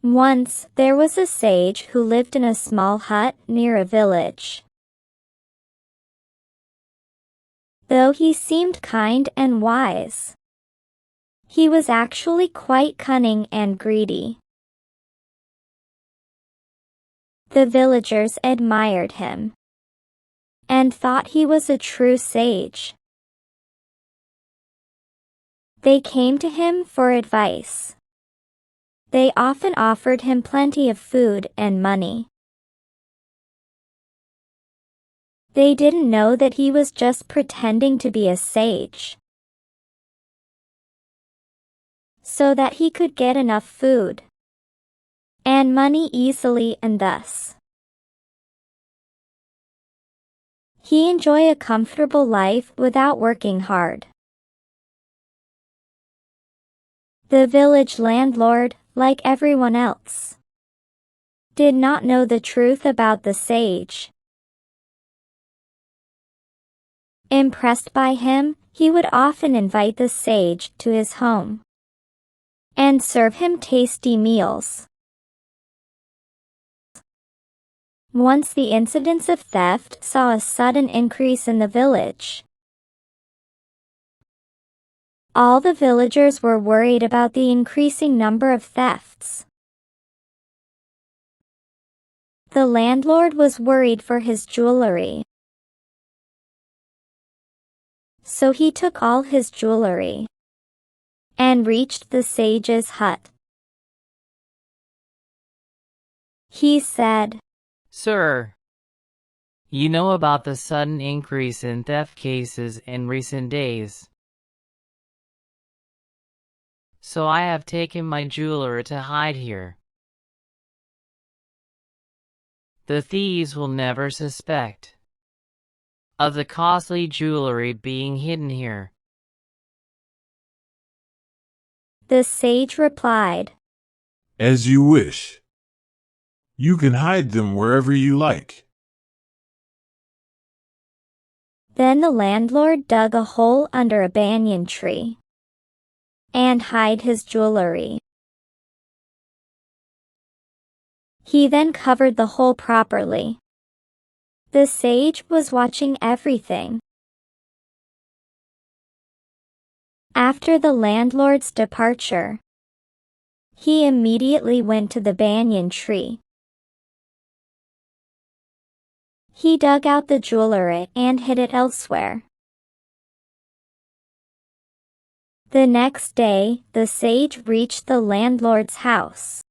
Once, there was a sage who lived in a small hut near a village. Though he seemed kind and wise, he was actually quite cunning and greedy. The villagers admired him and thought he was a true sage. They came to him for advice. They often offered him plenty of food and money. They didn't know that he was just pretending to be a sage, so that he could get enough food and money easily, and thus he enjoy a comfortable life without working hard. The village landlord, like everyone else, did not know the truth about the sage. Impressed by him, he would often invite the sage to his home and serve him tasty meals. Once the incidents of theft saw a sudden increase in the village. All the villagers were worried about the increasing number of thefts. The landlord was worried for his jewelry, so he took all his jewelry and reached the sage's hut. He said, "Sir, you know about the sudden increase in theft cases in recent days. So I have taken my jeweler to hide here. The thieves will never suspect of the costly jewelry being hidden here." The sage replied, As you wish. You can hide them wherever you like. Then the landlord dug a hole under a banyan tree and hid his jewelry. He then covered the hole properly. The sage was watching everything. After the landlord's departure, he immediately went to the banyan tree. He dug out the jewelry and hid it elsewhere. The next day, the sage reached the landlord's house.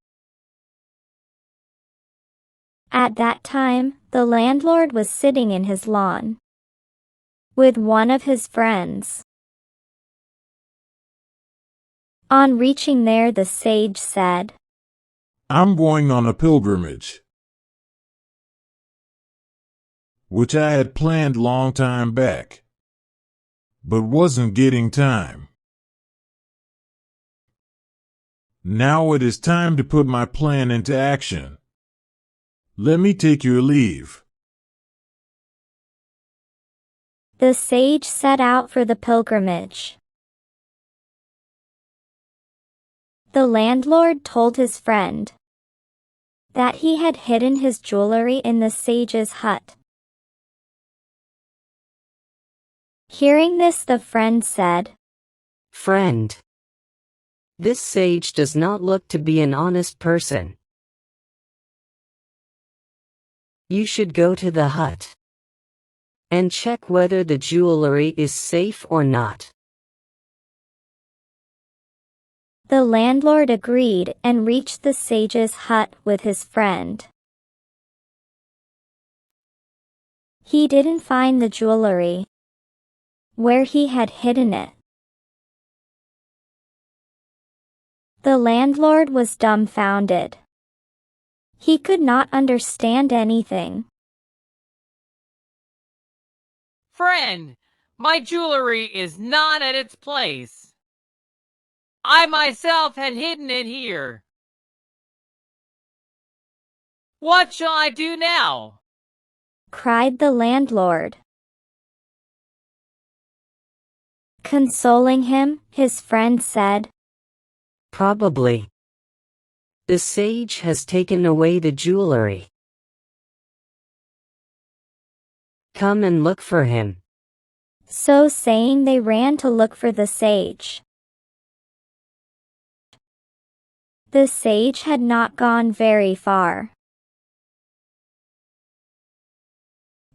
At that time, the landlord was sitting in his lawn with one of his friends. On reaching there, the sage said, I'm going on a pilgrimage, which I had planned long time back, but wasn't getting time. Now it is time to put my plan into action. Let me take your leave. The sage set out for the pilgrimage. The landlord told his friend that he had hidden his jewelry in the sage's hut. Hearing this, the friend said, "Friend, this sage does not look to be an honest person. You should go to the hut and check whether the jewelry is safe or not." The landlord agreed and reached the sage's hut with his friend. He didn't find the jewelry where he had hidden it. The landlord was dumbfounded. He could not understand anything. "Friend, my jewelry is not at its place. I myself had hidden it here. What shall I do now?" cried the landlord. Consoling him, his friend said, "Probably The sage has taken away the jewelry. Come and look for him. So saying, they ran to look for the sage. The sage had not gone very far.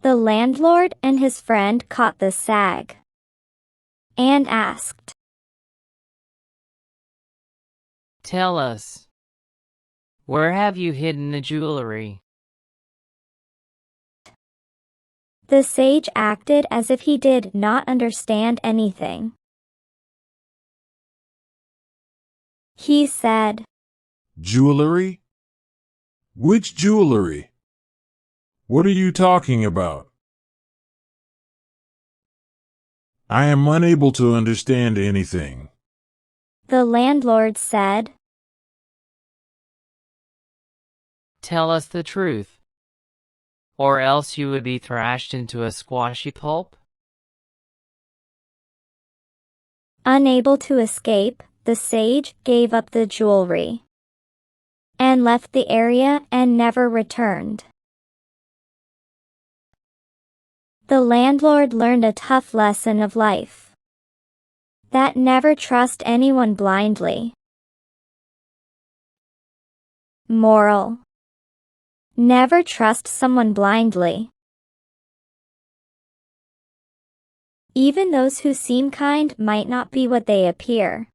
The landlord and his friend caught the sag and asked, Tell us, where have you hidden the jewelry? The sage acted as if he did not understand anything. He said, Jewelry? Which jewelry? What are you talking about? I am unable to understand anything. The landlord said, Tell us the truth, or else you would be thrashed into a squashy pulp. Unable to escape, the sage gave up the jewelry and left the area and never returned. The landlord learned a tough lesson of life: that never trust anyone blindly. Moral: never trust someone blindly. Even those who seem kind might not be what they appear.